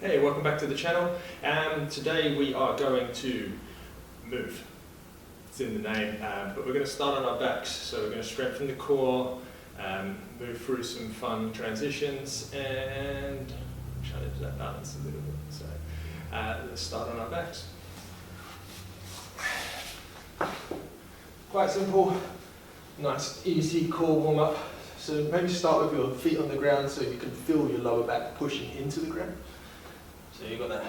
Hey, welcome back to the channel. Today we are going to move. It's in the name, but we're going to start on our backs. So we're going to strengthen the core, move through some fun transitions, and challenge that balance a little bit. So let's start on our backs. Quite simple, nice easy core warm up. So maybe start with your feet on the ground so you can feel your lower back pushing into the ground. So you've got that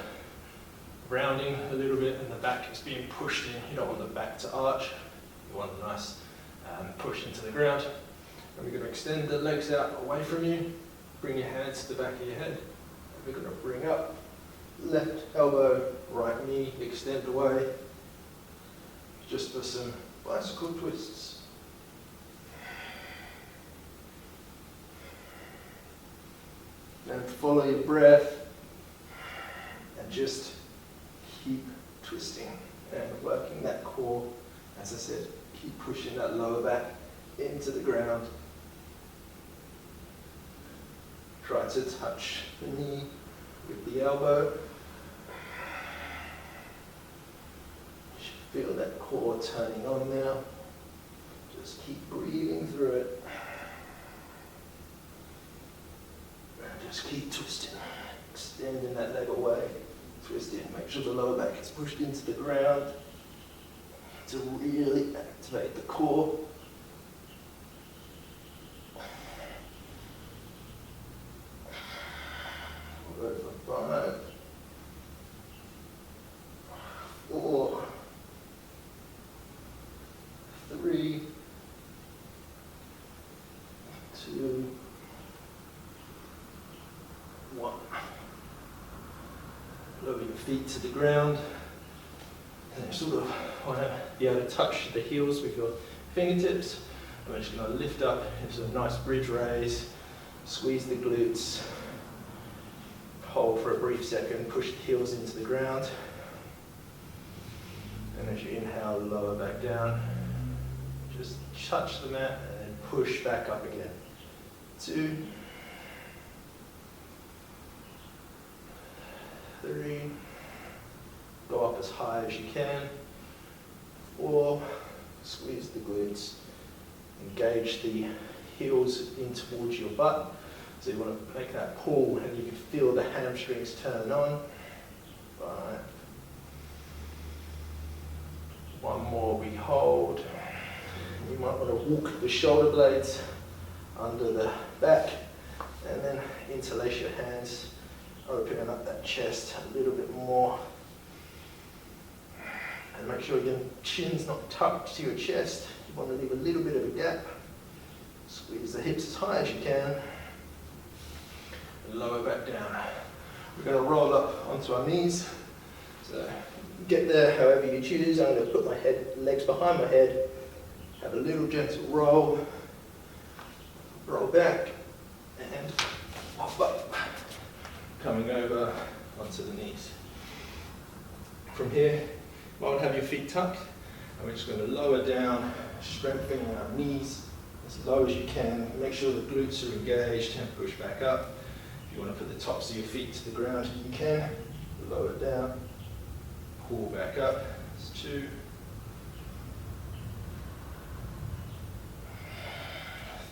rounding a little bit and the back is being pushed in. You don't want the back to arch. You want a nice push into the ground. And we're going to extend the legs out away from you. Bring your hands to the back of your head. And we're going to bring up, left elbow, right knee, extend away. Just for some bicycle twists. And follow your breath. And just keep twisting and working that core. As I said, keep pushing that lower back into the ground. Try to touch the knee with the elbow. You should feel that core turning on now. Just keep breathing through it. And just keep twisting, extending that leg away. Twist in, make sure the lower back is pushed into the ground to really activate the core. We'll go for 5, 4, 3, 2, 1. Lower your feet to the ground, and you sort of want to be able to touch the heels with your fingertips. And we're just going to lift up into a nice bridge raise, squeeze the glutes, hold for a brief second, push the heels into the ground, and as you inhale, lower back down, just touch the mat and then push back up again. 2, 3, go up as high as you can. 4, squeeze the glutes, engage the heels in towards your butt. So you want to make that pull and you can feel the hamstrings turn on. 5. 1 more, we hold. You might want to walk the shoulder blades under the back and then interlace your hands, opening up that chest a little bit more. And make sure your chin's not tucked to your chest. You want to leave a little bit of a gap. Squeeze the hips as high as you can. And lower back down. We're going to roll up onto our knees. So get there however you choose. I'm going to put my legs behind my head. Have a little gentle roll. Roll back. And pop up. Coming over onto the knees. From here, you want to have your feet tucked, and we're just going to lower down, strengthening our knees as low as you can. Make sure the glutes are engaged and push back up. If you want to put the tops of your feet to the ground, you can. Lower down, pull back up. That's 2,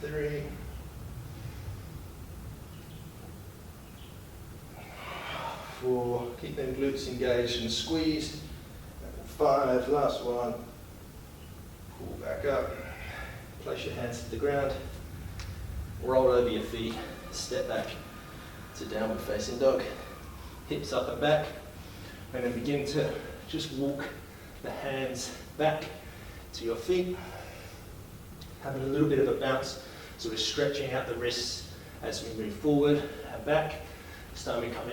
3, 4, keep them glutes engaged and squeezed. 5, last one. Pull back up. Place your hands to the ground. Roll over your feet. Step back to downward facing dog. Hips up and back. And then begin to just walk the hands back to your feet. Having a little bit of a bounce. So we're stretching out the wrists as we move forward and back. This time we come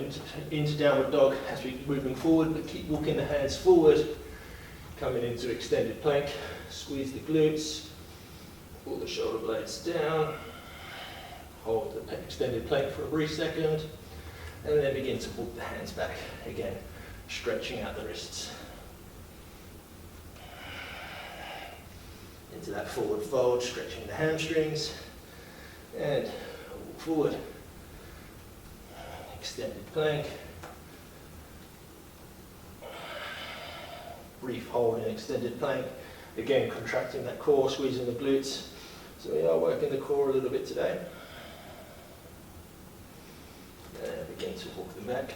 into downward dog as we're moving forward, but keep walking the hands forward. Coming into extended plank, squeeze the glutes, pull the shoulder blades down, hold the extended plank for a brief second, and then begin to walk the hands back again, stretching out the wrists. Into that forward fold, stretching the hamstrings, and walk forward. Extended plank, brief hold in extended plank. Again, contracting that core, squeezing the glutes. So we are working the core a little bit today. And begin to walk them back.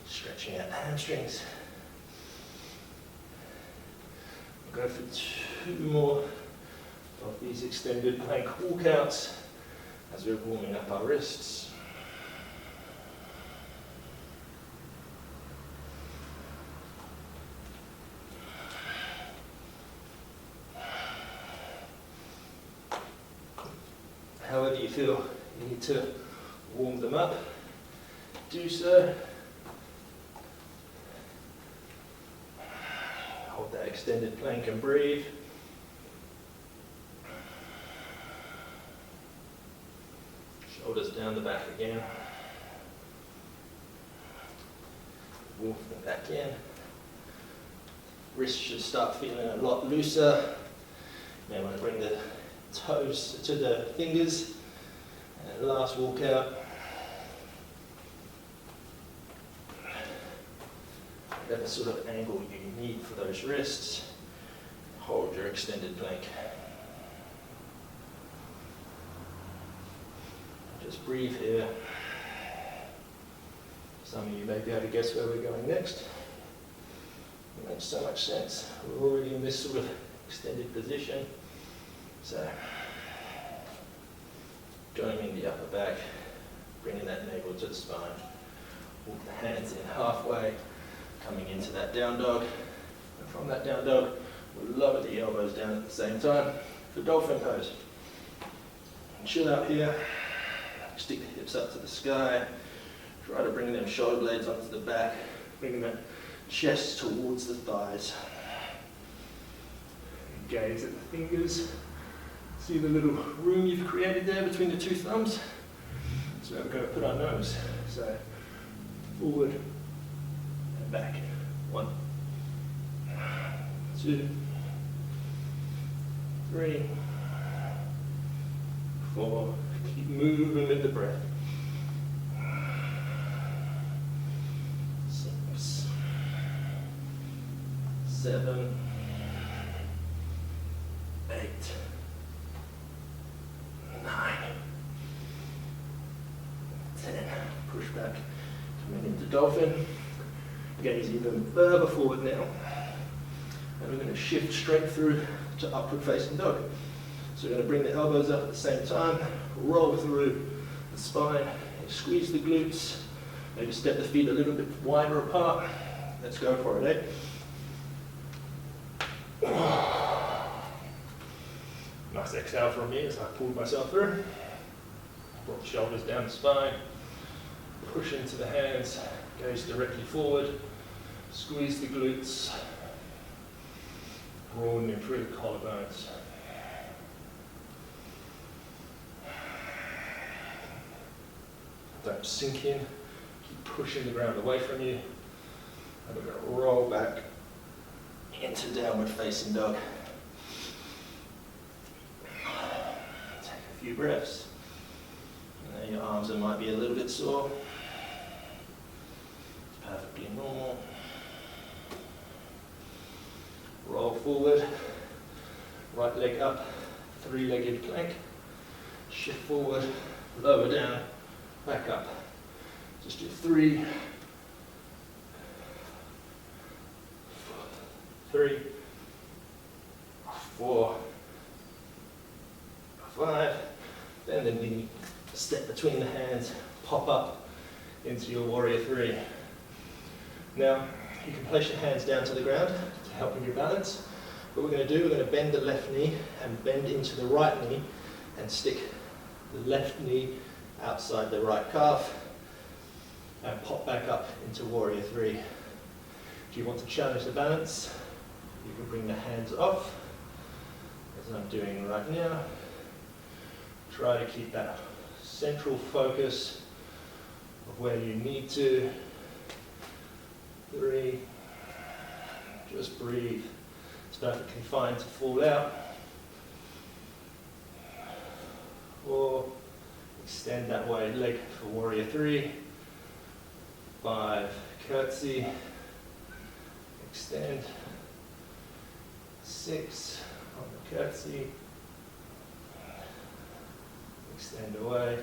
Stretching out the hamstrings. We'll go for 2 more of these extended plank walkouts as we're warming up our wrists. However you feel you need to warm them up, do so. Hold that extended plank and breathe. Shoulders down the back again. Warm them back in. Wrists should start feeling a lot looser. You may want to bring the toes to the fingers. And last walk out. Whatever sort of angle you need for those wrists, hold your extended plank. Just breathe here. Some of you may be able to guess where we're going next. It makes so much sense. We're already in this sort of extended position. So, joining the upper back, bringing that navel to the spine. Walk the hands in halfway, coming into that down dog. And from that down dog, we'll lower the elbows down at the same time for dolphin pose. Chill out here, stick the hips up to the sky, try to bring them shoulder blades onto the back, bring that chest towards the thighs. Gaze at the fingers. See the little room you've created there between the 2 thumbs? That's where we're going to put our nose. So, forward and back. 1, 2, 3, 4. Keep moving with the breath. 6, 7, 8, 9, 10. Push back, coming into dolphin. Gaze even further forward now. And we're going to shift straight through to upward facing dog. So we're going to bring the elbows up at the same time, roll through the spine, squeeze the glutes, maybe step the feet a little bit wider apart. Let's go for it, Nice exhale from me as I pulled myself through. Brought the shoulders down the spine, push into the hands, gaze directly forward, squeeze the glutes, broadening through the collarbones. Don't sink in, keep pushing the ground away from you. And we're going to roll back into downward facing dog. Take a few breaths. And your arms might be a little bit sore. It's perfectly normal. Roll forward, right leg up, 3-legged plank. Shift forward, lower down, back up. Just do 3, 4, 5. Then the knee, step between the hands, pop up into your warrior 3. Now, you can place your hands down to the ground to help in your balance. What we're going to do, we're going to bend the left knee and bend into the right knee and stick the left knee outside the right calf and pop back up into warrior 3. If you want to challenge the balance, you can bring the hands off, as I'm doing right now. Try to keep that central focus of where you need to. 3, just breathe. It's perfectly fine to fall out. 4, Extend that wide leg for warrior 3. 5, curtsy. Extend. 6 on the curtsy. Extend away.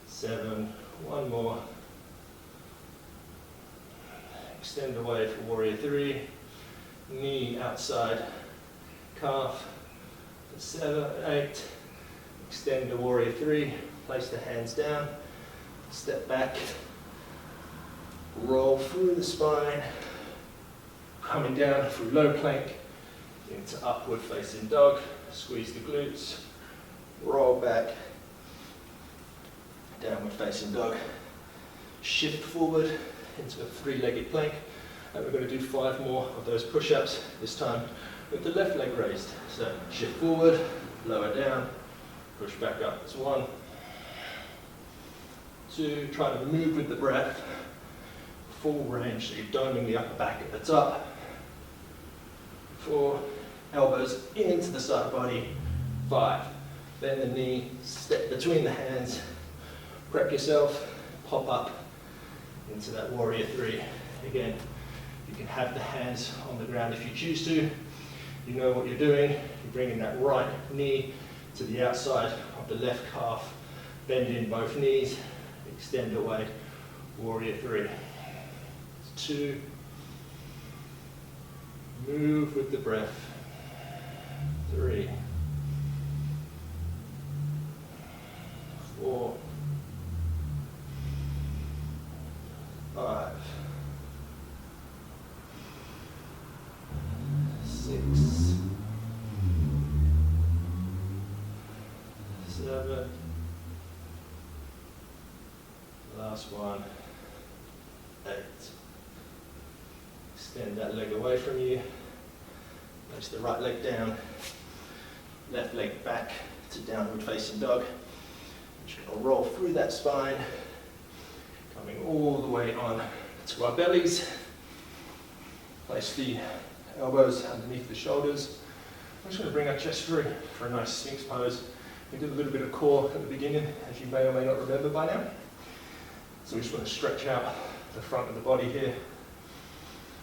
7, one more. Extend away for warrior 3. Knee outside calf for 7, 8. Extend to warrior 3. Place the hands down. Step back. Roll through the spine. Coming down through low plank into upward facing dog. Squeeze the glutes. Roll back. Downward facing dog. Shift forward into a 3-legged plank. And we're going to do 5 more of those push-ups, this time with the left leg raised. So shift forward, lower down, push back up. That's 1. 2, try to move with the breath. Full range, so you're doming the upper back at the top. 4, elbows into the side body. 5, bend the knee, step between the hands. Prep yourself, pop up into that warrior 3. Again, you can have the hands on the ground if you choose to. You know what you're doing. You're bringing that right knee to the outside of the left calf. Bend in both knees. Extend away. Warrior 3. 2. Move with the breath. 3. 4. 5. 6. 7. Last one. 8. Extend that leg away from you. Place the right leg down. Left leg back to downward facing dog. Just going to roll through that spine. Coming all the way on to our bellies. Place the elbows underneath the shoulders. I'm just going to bring our chest through for a nice Sphinx pose. We did a little bit of core at the beginning, as you may or may not remember by now. So we just want to stretch out the front of the body here.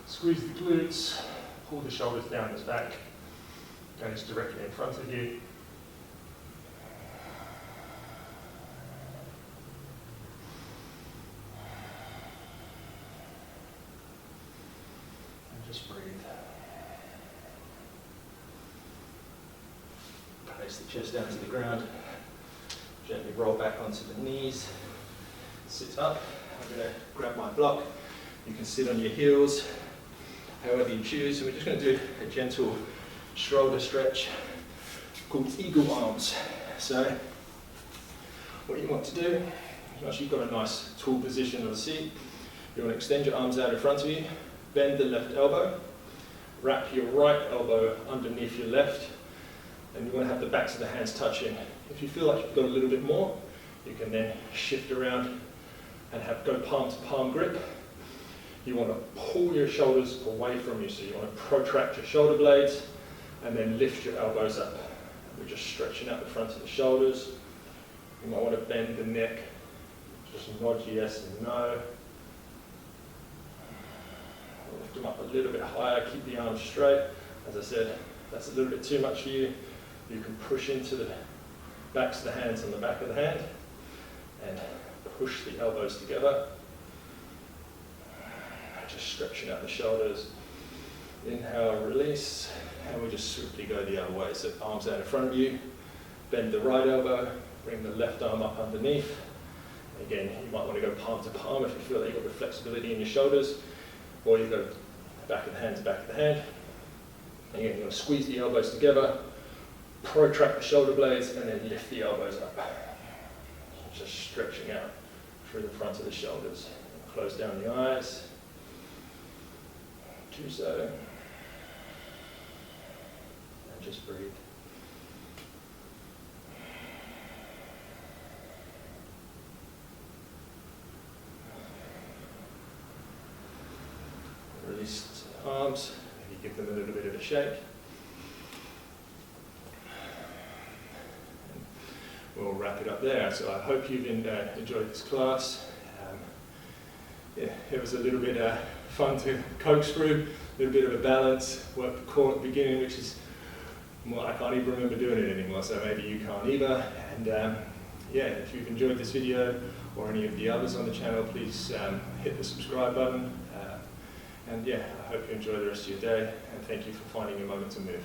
Squeeze the glutes, pull the shoulders down the back. Gaze directly in front of you. Just breathe. Place the chest down to the ground. Gently roll back onto the knees. Sit up. I'm going to grab my block. You can sit on your heels, however you choose. And we're just going to do a gentle shoulder stretch called eagle arms. So what you want to do, once you've got a nice tall position on the seat, you want to extend your arms out in front of you. Bend the left elbow, wrap your right elbow underneath your left, and you want to have the backs of the hands touching. If you feel like you've got a little bit more, you can then shift around and go palm to palm grip. You want to pull your shoulders away from you, so you want to protract your shoulder blades and then lift your elbows up. We're just stretching out the front of the shoulders. You might want to bend the neck, just nod yes and no. Lift them up a little bit higher, keep the arms straight. As I said, if that's a little bit too much for you, you can push into the backs of the hands on the back of the hand and push the elbows together. Just stretching out the shoulders. Inhale, release, and we just swiftly go the other way. So arms out in front of you, bend the right elbow, bring the left arm up underneath. Again, you might want to go palm to palm if you feel that you've got the flexibility in your shoulders. Or you go back of the hand to back of the hand. Again, you're going to squeeze the elbows together, protract the shoulder blades, and then lift the elbows up. Just stretching out through the front of the shoulders. Close down the eyes. Do so. And just breathe. Release the arms, maybe give them a little bit of a shake. We'll we'll wrap it up there. So I hope you've enjoyed this class. Yeah, it was a little bit fun to coax through, a little bit of a balance, work the core at the beginning, which is, well, I can't even remember doing it anymore, so maybe you can't either. And yeah, if you've enjoyed this video or any of the others on the channel, please hit the subscribe button. And yeah, I hope you enjoy the rest of your day, and thank you for finding a moment to move.